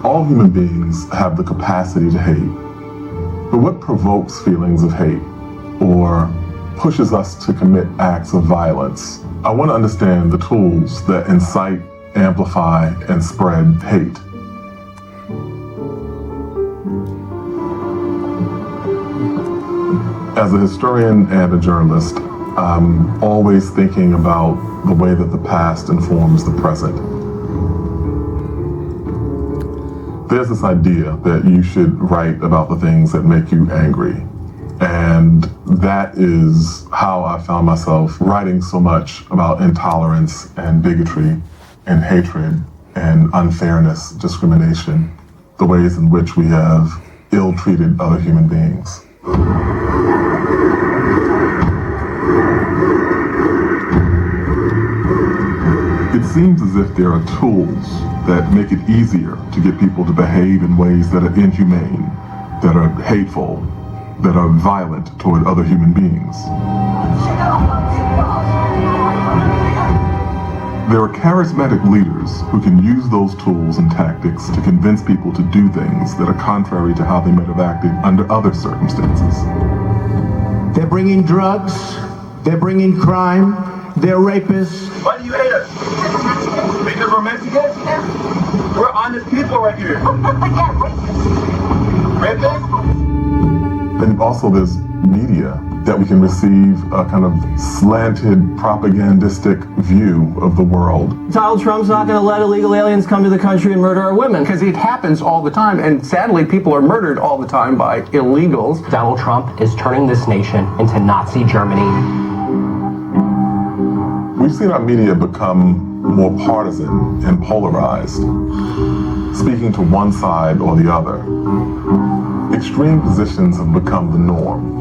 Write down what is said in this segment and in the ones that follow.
All human beings have the capacity to hate, but what provokes feelings of hate or pushes us to commit acts of violence? I want to understand the tools that incite, amplify, and spread hate. As a historian and a journalist, I'm always thinking about the way that the past informs the present. There's this idea that you should write about the things that make you angry. And that is how I found myself writing so much about intolerance and bigotry and hatred and unfairness, discrimination, the ways in which we have ill-treated other human beings. It seems as if there are tools that make it easier to get people to behave in ways that are inhumane, that are hateful, that are violent toward other human beings. There are charismatic leaders who can use those tools and tactics to convince people to do things that are contrary to how they might have acted under other circumstances. They're bringing drugs, they're bringing crime, they're rapists. Why do you hate us? Because we're Mexicans? We're honest people right here. Rapists? And also there's media, that we can receive a kind of slanted, propagandistic view of the world. Donald Trump's not going to let illegal aliens come to the country and murder our women. Because it happens all the time, and sadly people are murdered all the time by illegals. Donald Trump is turning this nation into Nazi Germany. We've seen our media become more partisan and polarized, speaking to one side or the other. Extreme positions have become the norm.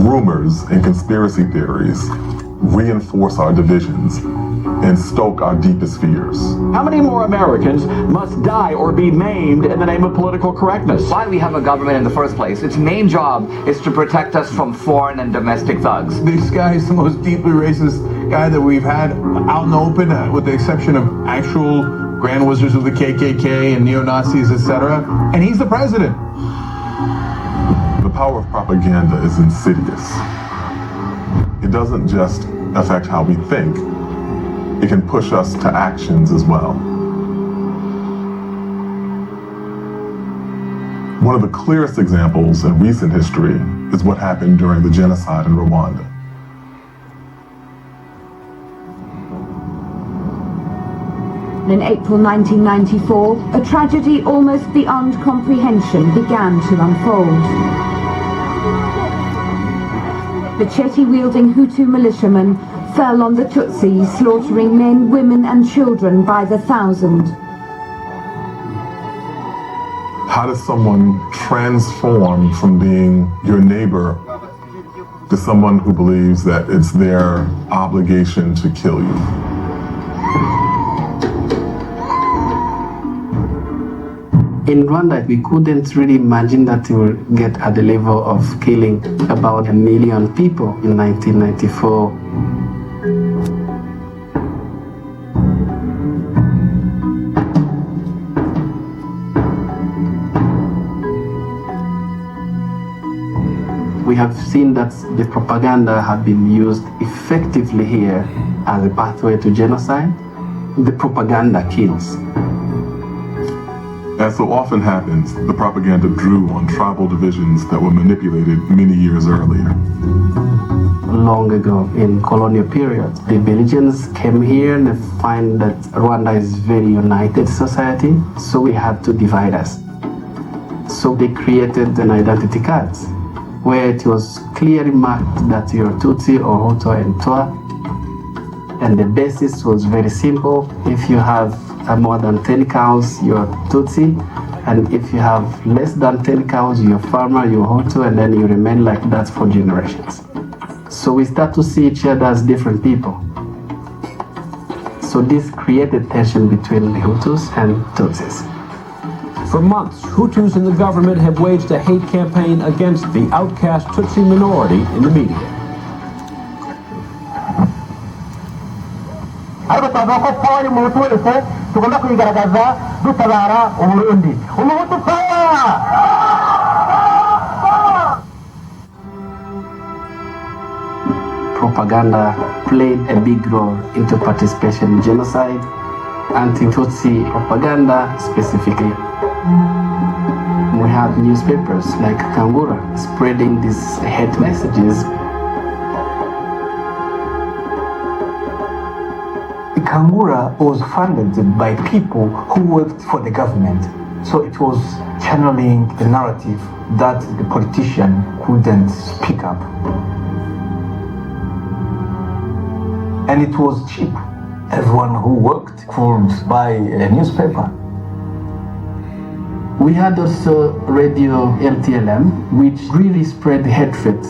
Rumors and conspiracy theories reinforce our divisions and stoke our deepest fears. How many more Americans must die or be maimed in the name of political correctness? Why we have a government in the first place? Its main job is to protect us from foreign and domestic thugs. This guy is the most deeply racist guy that we've had out in the open, with the exception of actual Grand Wizards of the KKK and neo-Nazis, etc. And he's the president. The power of propaganda is insidious. It doesn't just affect how we think, it can push us to actions as well. One of the clearest examples in recent history is what happened during the genocide in Rwanda. In April 1994, a tragedy almost beyond comprehension began to unfold. Machete-wielding Hutu militiamen fell on the Tutsis, slaughtering men, women and children by the thousand. How does someone transform from being your neighbor to someone who believes that it's their obligation to kill you? In Rwanda, we couldn't really imagine that we would get at the level of killing about 1 million people in 1994. We have seen that the propaganda have been used effectively here as a pathway to genocide. The propaganda kills. As so often happens, the propaganda drew on tribal divisions that were manipulated many years earlier. Long ago, in colonial period, the Belgians came here and they find that Rwanda is a very united society, so we had to divide us. So they created an identity card, where it was clearly marked that you're Tutsi or Hutu and Twa. And the basis was very simple. If you have more than 10 cows, you're Tutsi, and if you have less than 10 cows, you're farmer, you're Hutu, and then you remain like that for generations. So we start to see each other as different people. So this created tension between the Hutus and Tutsis. For months, Hutus in the government have waged a hate campaign against the outcast Tutsi minority in the media. ariko twavuga ko power y'umuntu wese tugomba kuyigaragaza dutabara Uburundi. Umuhutu power! Propaganda played a big role into participation in genocide, anti-Tutsi propaganda specifically. We had newspapers like Kangura spreading these hate messages. Kangura was funded by people who worked for the government. So it was channeling the narrative that the politician couldn't speak up. And it was cheap. Everyone who worked could buy a newspaper. We had also radio LTLM, which really spread hatred.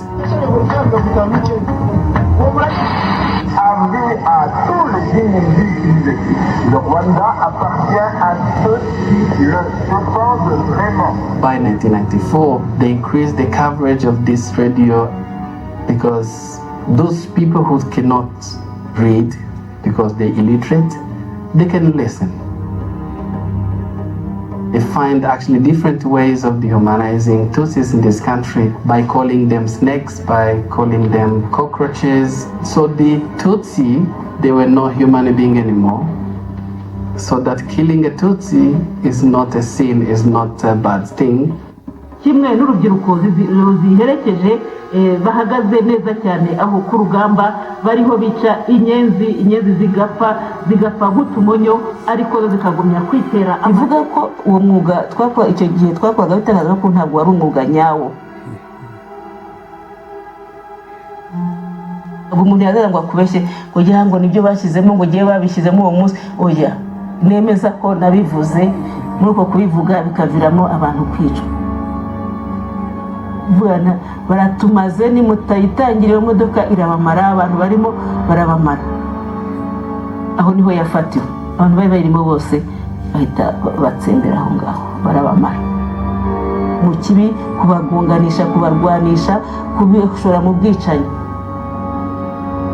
By 1994, they increased the coverage of this radio because those people who cannot read because they're illiterate, they can listen. They find actually different ways of dehumanizing Tutsis in this country by calling them snakes, by calling them cockroaches. So the Tutsi, they were not human being anymore. So that killing a Tutsi is not a sin, is not a bad thing. Kimwe n'urubyiruko ruziherekeje bahagaze neza cyane aho ku rugamba bariho bica inyenzi zigapfa nk'utumonyo ariko zikagumya kwitera. Ivuga ko uwo mwuga twakora icyo gihe twakoraga bitangaza ko ntabwo wari umwuga nyawo. Umuntu yazaga ngo akubeshye kugira ngo nibyo bashyizemo ngo giye babishyizemo uwo munsi oya nemeza ko nabivuze muri uko kubivuga bikaviramo abantu kwicwa. Bwana baratumaze ni mutayitangire iyo modoka irabamara abantu barimo barabamara. Aho niho yafatiwe abantu bari barimo bose bahita batsembera aho ngaho barabamara mu kibi kubagunganisha kubarwanisha kubishora mu bwicanyi.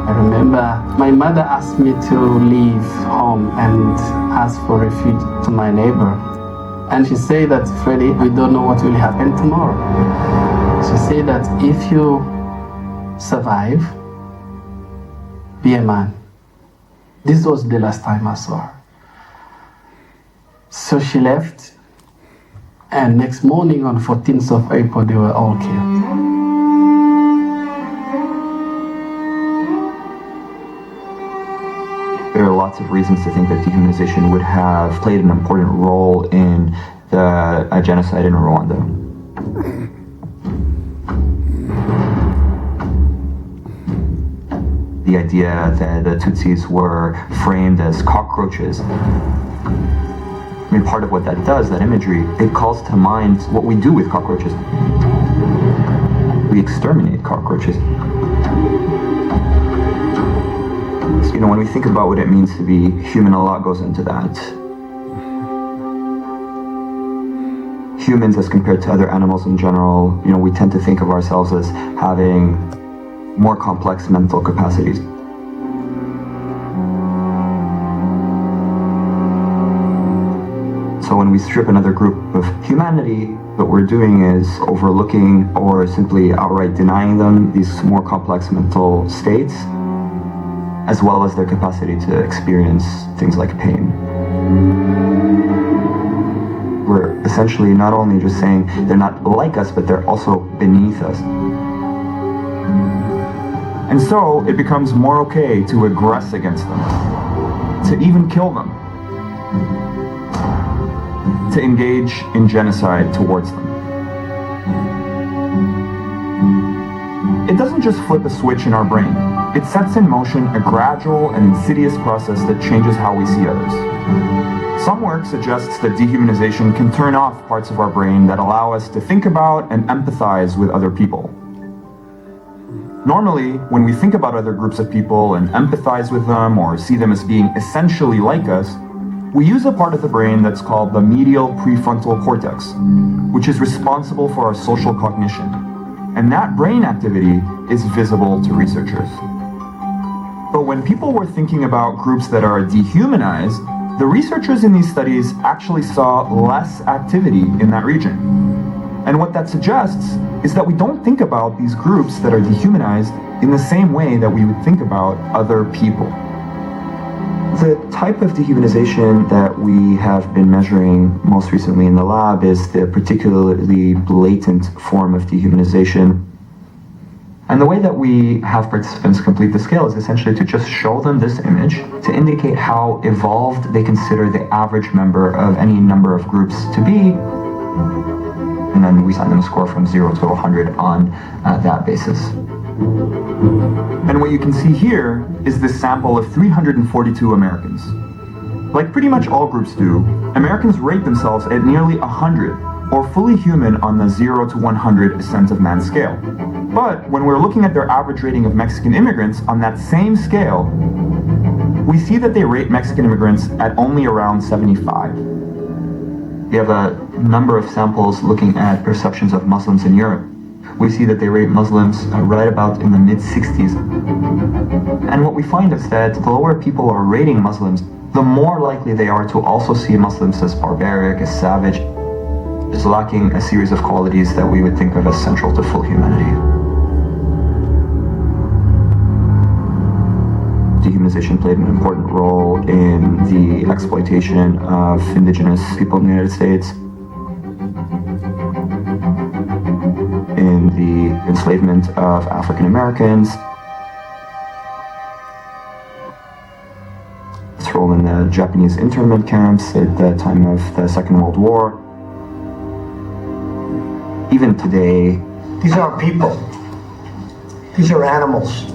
I remember my mother asked me to leave home and ask for refuge to my neighbor. And she said that, Freddie, we don't know what will happen tomorrow. She said that if you survive, be a man. This was the last time I saw her. So she left, and next morning on 14th of April, they were all killed. There are lots of reasons to think that dehumanization would have played an important role in the genocide in Rwanda. The idea that the Tutsis were framed as cockroaches. I mean, part of what that does, that imagery, it calls to mind what we do with cockroaches. We exterminate cockroaches. You know, when we think about what it means to be human, a lot goes into that. Humans, as compared to other animals in general, you know, we tend to think of ourselves as having more complex mental capacities. So when we strip another group of humanity, what we're doing is overlooking or simply outright denying them these more complex mental states, as well as their capacity to experience things like pain. We're essentially not only just saying they're not like us, but they're also beneath us. And so it becomes more okay to aggress against them, to even kill them, to engage in genocide towards them. It doesn't just flip a switch in our brain. It sets in motion a gradual and insidious process that changes how we see others. Some work suggests that dehumanization can turn off parts of our brain that allow us to think about and empathize with other people. Normally, when we think about other groups of people and empathize with them or see them as being essentially like us, we use a part of the brain that's called the medial prefrontal cortex, which is responsible for our social cognition. And that brain activity is visible to researchers. But when people were thinking about groups that are dehumanized, the researchers in these studies actually saw less activity in that region. And what that suggests is that we don't think about these groups that are dehumanized in the same way that we would think about other people. The type of dehumanization that we have been measuring most recently in the lab is the particularly blatant form of dehumanization. And the way that we have participants complete the scale is essentially to just show them this image to indicate how evolved they consider the average member of any number of groups to be. And then we assign them a score from 0 to 100 on that basis. And what you can see here is this sample of 342 Americans. Like pretty much all groups do, Americans rate themselves at nearly 100, or fully human on the 0 to 100 ascent of man scale. But when we're looking at their average rating of Mexican immigrants on that same scale, we see that they rate Mexican immigrants at only around 75. We have a number of samples looking at perceptions of Muslims in Europe. We see that they rate Muslims right about in the mid-60s. And what we find is that the lower people are rating Muslims, the more likely they are to also see Muslims as barbaric, as savage, as lacking a series of qualities that we would think of as central to full humanity. Dehumanization played an important role in the exploitation of indigenous people in the United States, in the enslavement of African Americans, its role in the Japanese internment camps at the time of the Second World War. Even today, these aren't people. These are animals.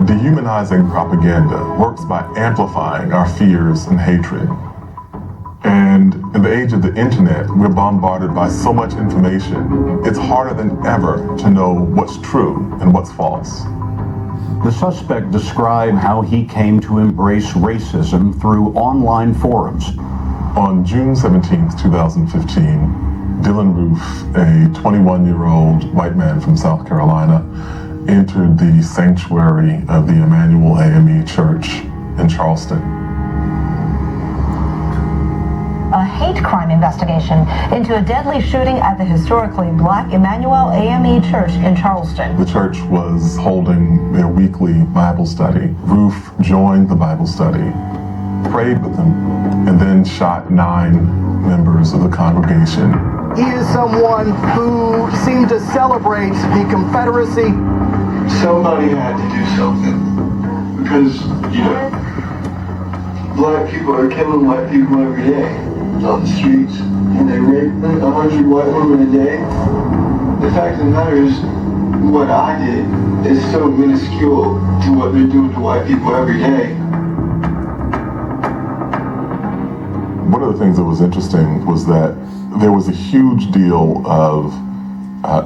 Dehumanizing propaganda works by amplifying our fears and hatred. And in the age of the internet, we're bombarded by so much information, it's harder than ever to know what's true and what's false. The suspect described how he came to embrace racism through online forums. On June 17, 2015, Dylan Roof, a 21-year-old white man from South Carolina, entered the sanctuary of the Emmanuel AME Church in Charleston. A hate crime investigation into a deadly shooting at the historically black Emmanuel AME Church in Charleston. The church was holding their weekly Bible study. Roof joined the Bible study, prayed with them, and then shot 9 members of the congregation. He is someone who seemed to celebrate the Confederacy. Somebody had to do something because, black people are killing white people every day on the streets, and they rape 100 white women a day. The fact of the matter is, what I did is so minuscule to what they're doing to white people every day. One of the things that was interesting was that there was a huge deal of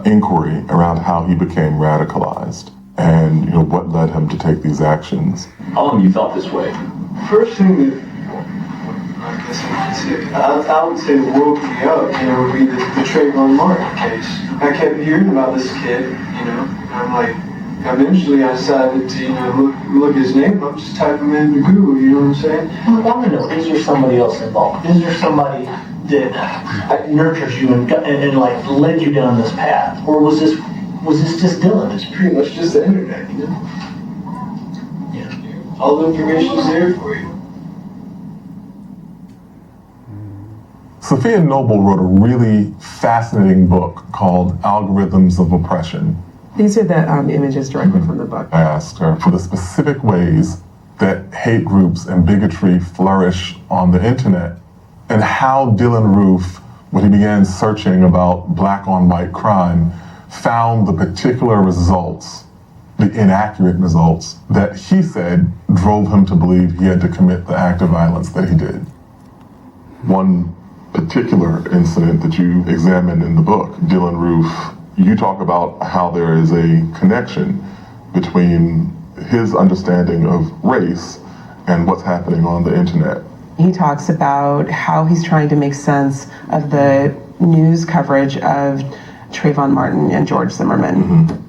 inquiry around how he became radicalized and what led him to take these actions. How long you felt this way? First thing that I would say woke me up, would be the Trayvon Martin case. I kept hearing about this kid, and I'm like, eventually I decided to, look his name up, just type him into Google, you know what I'm saying? I want to know, is there somebody else involved? Is there somebody that nurtures you and led you down this path? Or was this just Dylan? It's pretty much just the internet, Yeah. All the information's there for you. Sophia Noble wrote a really fascinating book called Algorithms of Oppression. These are the images directly from the book. I asked her for the specific ways that hate groups and bigotry flourish on the internet, and how Dylan Roof, when he began searching about black on white crime, found the particular results, the inaccurate results, that he said drove him to believe he had to commit the act of violence that he did. One particular incident that you examined in the book, Dylan Roof, you talk about how there is a connection between his understanding of race and what's happening on the internet. He talks about how he's trying to make sense of the news coverage of Trayvon Martin and George Zimmerman.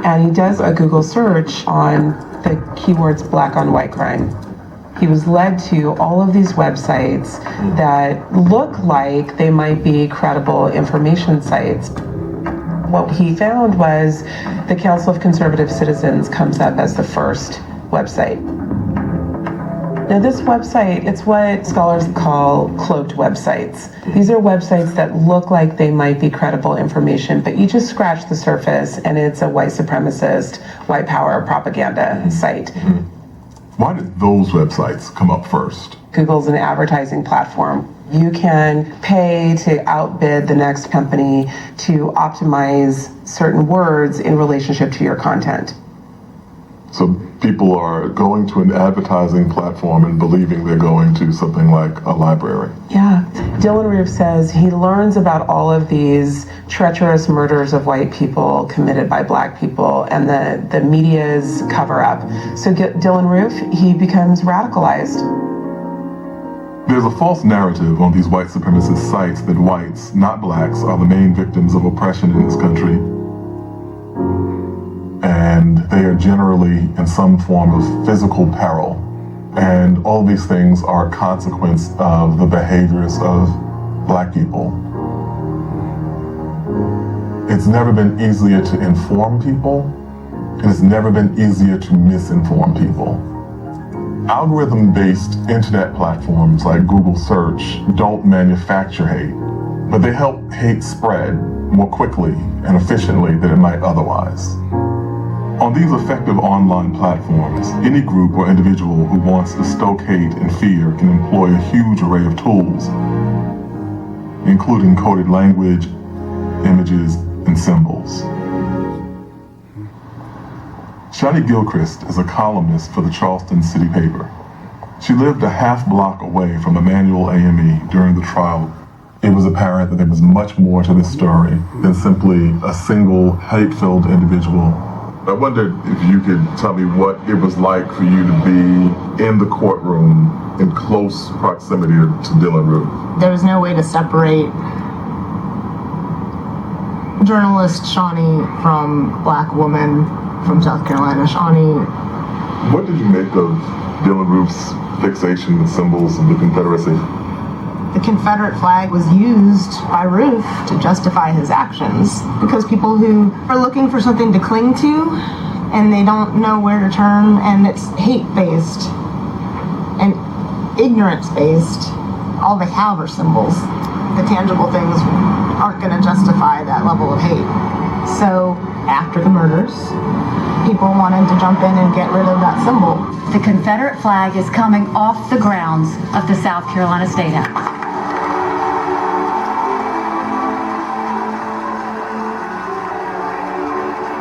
And he does a Google search on the keywords black on white crime. He was led to all of these websites that look like they might be credible information sites. What he found was the Council of Conservative Citizens comes up as the first website. Now this website, it's what scholars call cloaked websites. These are websites that look like they might be credible information, but you just scratch the surface and it's a white supremacist, white power propaganda site. Why did those websites come up first? Google's an advertising platform. You can pay to outbid the next company to optimize certain words in relationship to your content. So people are going to an advertising platform and believing they're going to something like a library. Yeah. Dylan Roof says he learns about all of these treacherous murders of white people committed by black people and the media's cover up. So Dylan Roof, he becomes radicalized. There's a false narrative on these white supremacist sites that whites, not blacks, are the main victims of oppression in this country. And they are generally in some form of physical peril. And all these things are a consequence of the behaviors of black people. It's never been easier to inform people, and it's never been easier to misinform people. Algorithm-based internet platforms like Google Search don't manufacture hate, but they help hate spread more quickly and efficiently than it might otherwise. On these effective online platforms, any group or individual who wants to stoke hate and fear can employ a huge array of tools, including coded language, images, and symbols. Shani Gilchrist is a columnist for the Charleston City paper. She lived a half block away from Emmanuel AME during the trial. It was apparent that there was much more to this story than simply a single hate-filled individual. I wondered if you could tell me what it was like for you to be in the courtroom in close proximity to Dylan Roof. There was no way to separate journalist Shawnee from black woman from South Carolina. Shawnee. What did you make of Dylan Roof's fixation with symbols of the Confederacy? The Confederate flag was used by Roof to justify his actions because people who are looking for something to cling to and they don't know where to turn, and it's hate-based and ignorance-based, all they have are symbols. The tangible things aren't going to justify that level of hate. So after the murders, people wanted to jump in and get rid of that symbol. The Confederate flag is coming off the grounds of the South Carolina State House.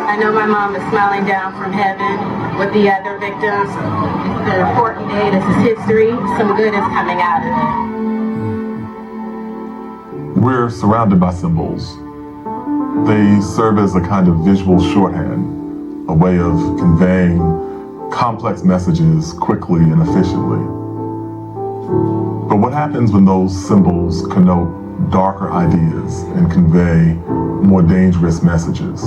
I know my mom is smiling down from heaven with the other victims. It's an important day. This is history. Some good is coming out of it. We're surrounded by symbols. They serve as a kind of visual shorthand, a way of conveying complex messages quickly and efficiently. But what happens when those symbols connote darker ideas and convey more dangerous messages?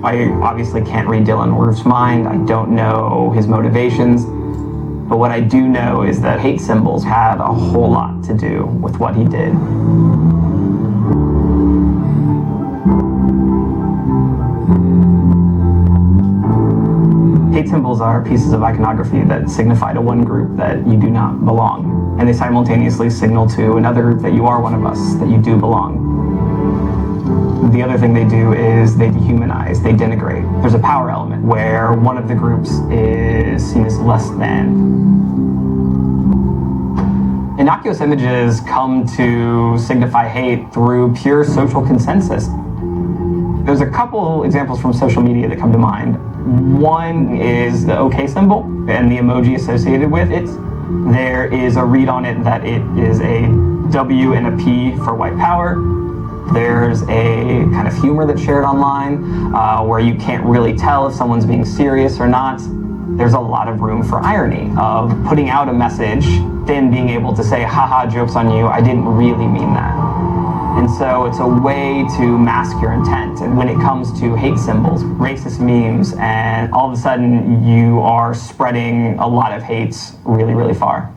I obviously can't read Dylan Roof's mind. I don't know his motivations. But what I do know is that hate symbols had a whole lot to do with what he did. Hate symbols are pieces of iconography that signify to one group that you do not belong. And they simultaneously signal to another that you are one of us, that you do belong. The other thing they do is they dehumanize, they denigrate. There's a power element where one of the groups is seen as less than. Innocuous images come to signify hate through pure social consensus. There's a couple examples from social media that come to mind. One is the OK symbol and the emoji associated with it. There is a read on it that it is a W and a P for white power. There's a kind of humor that's shared online where you can't really tell if someone's being serious or not. there's a lot of room for irony of putting out a message, then being able to say, haha, joke's on you, I didn't really mean that. And so it's a way to mask your intent. And when it comes to hate symbols, racist memes, and all of a sudden you are spreading a lot of hates really, really far.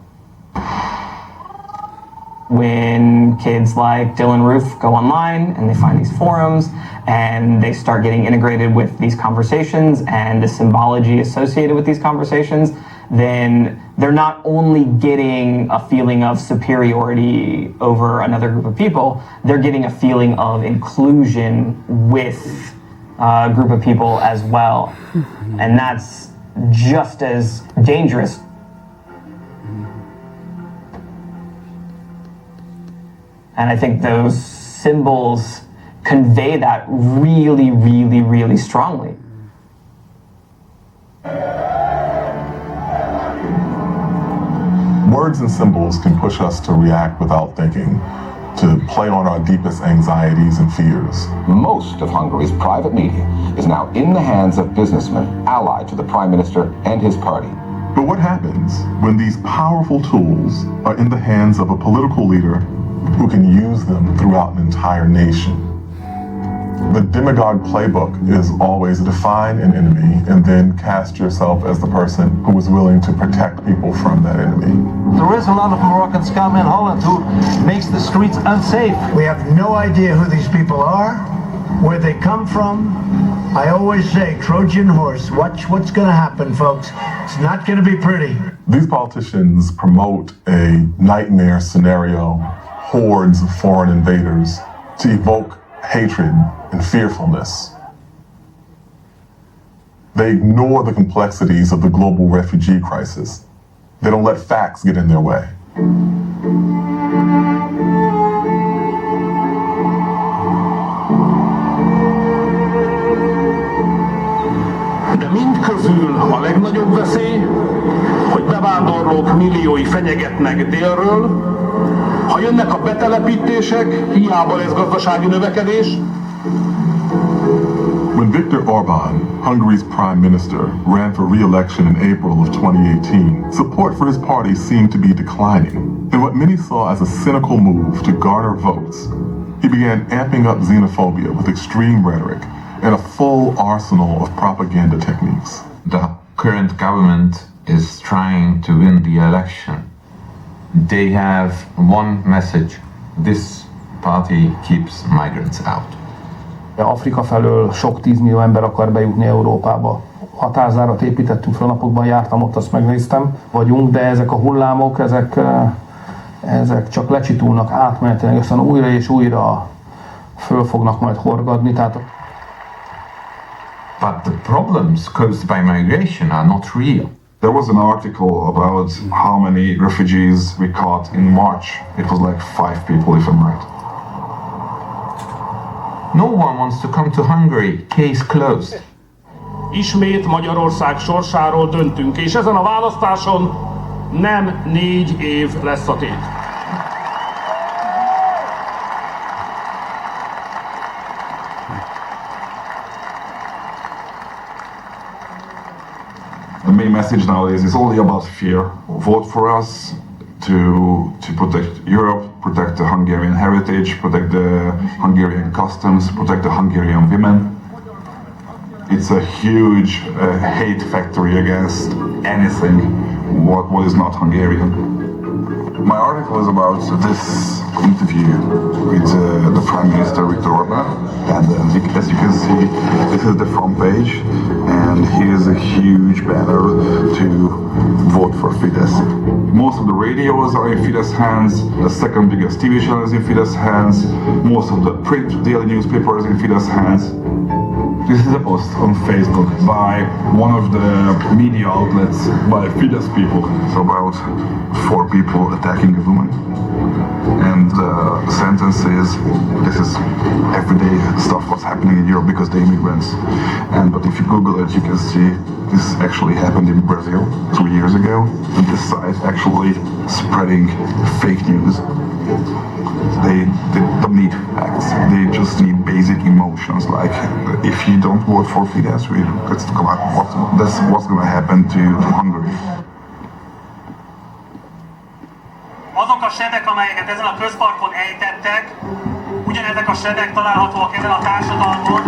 When kids like Dylan Roof go online and they find these forums and they start getting integrated with these conversations and the symbology associated with these conversations, then they're not only getting a feeling of superiority over another group of people, they're getting a feeling of inclusion with a group of people as well. And that's just as dangerous. And I think those symbols convey that really, really, really strongly. Words and symbols can push us to react without thinking, to play on our deepest anxieties and fears. Most of Hungary's private media is now in the hands of businessmen allied to the Prime Minister and his party. But what happens when these powerful tools are in the hands of a political leader who can use them throughout an entire nation? The demagogue playbook is always define an enemy and then cast yourself as the person who is willing to protect people from that enemy. There is a lot of Moroccan scum in Holland who makes the streets unsafe. We have no idea who these people are, where they come from. I always say, Trojan horse, watch what's going to happen, folks. It's not going to be pretty. These politicians promote a nightmare scenario, hordes of foreign invaders, to evoke hatred and fearfulness. They ignore the complexities of the global refugee crisis. They don't let facts get in their way. De mindközül a legnagyobb veszély, hogy bevándorlók milliói fenyegetnek délről. Ha jönnek a betelepítések, hiába lesz gazdasági növekedés. When Viktor Orbán, Hungary's prime minister, ran for re-election in April of 2018, support for his party seemed to be declining. In what many saw as a cynical move to garner votes, he began amping up xenophobia with extreme rhetoric and a full arsenal of propaganda techniques. The current government is trying to win the election. They have one message: this party keeps migrants out. Afrika felől sok 10 millió ember akar bejutni Európába. Határzárat építettünk fel, napokban jártam ott, azt megnéztem. Vagyunk, de ezek a hullámok, ezek csak lecsitulnak átmenetileg, aztán újra és újra föl fognak majd horgadni. Tehát But the problems caused by migration are not real. There was an article about how many refugees we caught in March. It was like 5 people, if I'm right. No one wants to come to Hungary. Case closed. Ismét Magyarország sorsáról döntünk, és ezen a választáson nem 4 év lesz a tét. The main message nowadays is only about fear. Vote for us to protect Europe, protect the Hungarian heritage, protect the Hungarian customs, protect the Hungarian women. It's a huge hate factory against anything what is not Hungarian. My article is about this interview with the Prime Minister Viktor Orbán, and as you can see, this is the front page, and here's a huge banner to vote for Fidesz. Most of the radios are in Fidesz hands, the second biggest TV channel is in Fidesz hands, most of the print daily newspapers in Fidesz hands. This is a post on Facebook by one of the media outlets by Fidesz people. So about 4 people attacking a woman. And the sentence is, this is everyday stuff what's happening in Europe because they're immigrants. But if you Google it, you can see this actually happened in Brazil 2 years ago. And this site actually spreading fake news. They don't need facts. They just need basic emotions. Like, if you don't vote for Fidesz, that's what's going to happen to Hungary. Azok a sedek, amelyeket ezen a közparkon ejtettek, ugyanezek a sedek találhatóak ezen a társadalmon.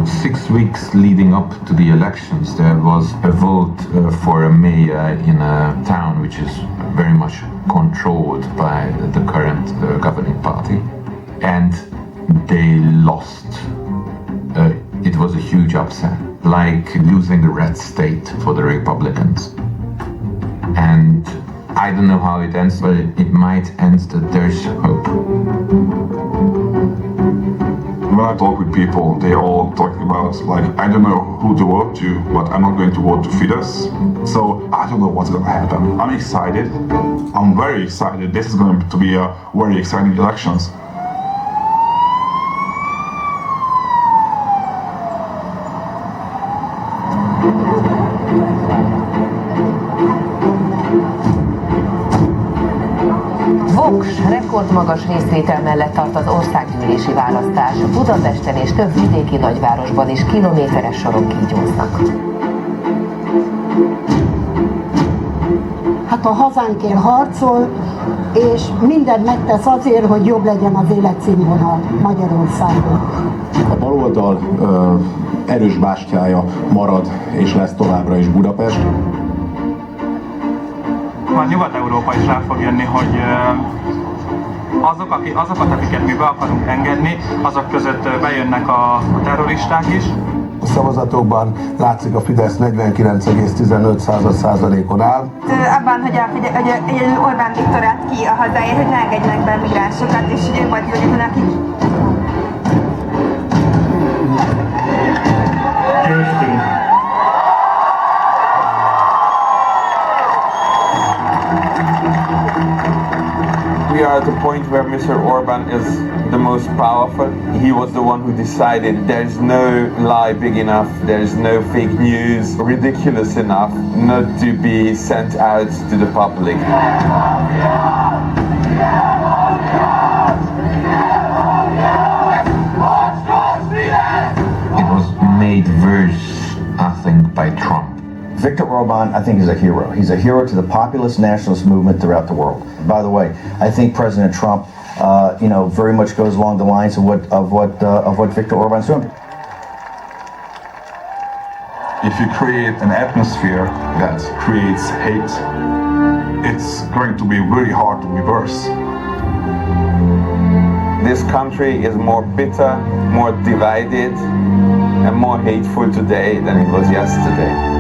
6 weeks leading up to the elections, there was a vote for a mayor in a town which is very much controlled by the current governing party, and they lost. It was a huge upset, like losing a red state for the Republicans. And I don't know how it ends, but it might end that there's hope. When I talk with people, they all talk about, like, I don't know who to vote to, but I'm not going to vote to Fidesz. So I don't know what's going to happen. I'm excited. I'm very excited. This is going to be a very exciting elections. Vox rekordmagas részvétel mellett tart az országgyűlési választás. Budapesten és több vidéki nagyvárosban is kilométeres sorok kígyóznak. Hát a hazánkért harcol, és mindent megtesz azért, hogy jobb legyen az életszínvonal Magyarországon. A baloldal erős bástyája marad és lesz továbbra is Budapest. Már Nyugat-Európa is rá fog jönni, hogy azokat, akiket mi be akarunk engedni, azok között bejönnek a terroristák is. A szavazatokban látszik, a Fidesz 49,15%-on áll. Abban, hogy Orbán Viktor állt ki a hazáért, hogy ne engedjenek be migránsokat, és hogy ő volt az egyetlen, aki... We are at the point where Mr. Orbán is the most powerful. He was the one who decided there's no lie big enough, there's no fake news ridiculous enough not to be sent out to the public. It was made worse, I think, by Trump. Victor Orbán, I think, is a hero. He's a hero to the populist nationalist movement throughout the world. By the way, I think President Trump, very much goes along the lines of what Victor Orbán's doing. If you create an atmosphere that creates hate, it's going to be really hard to reverse. This country is more bitter, more divided, and more hateful today than it was yesterday.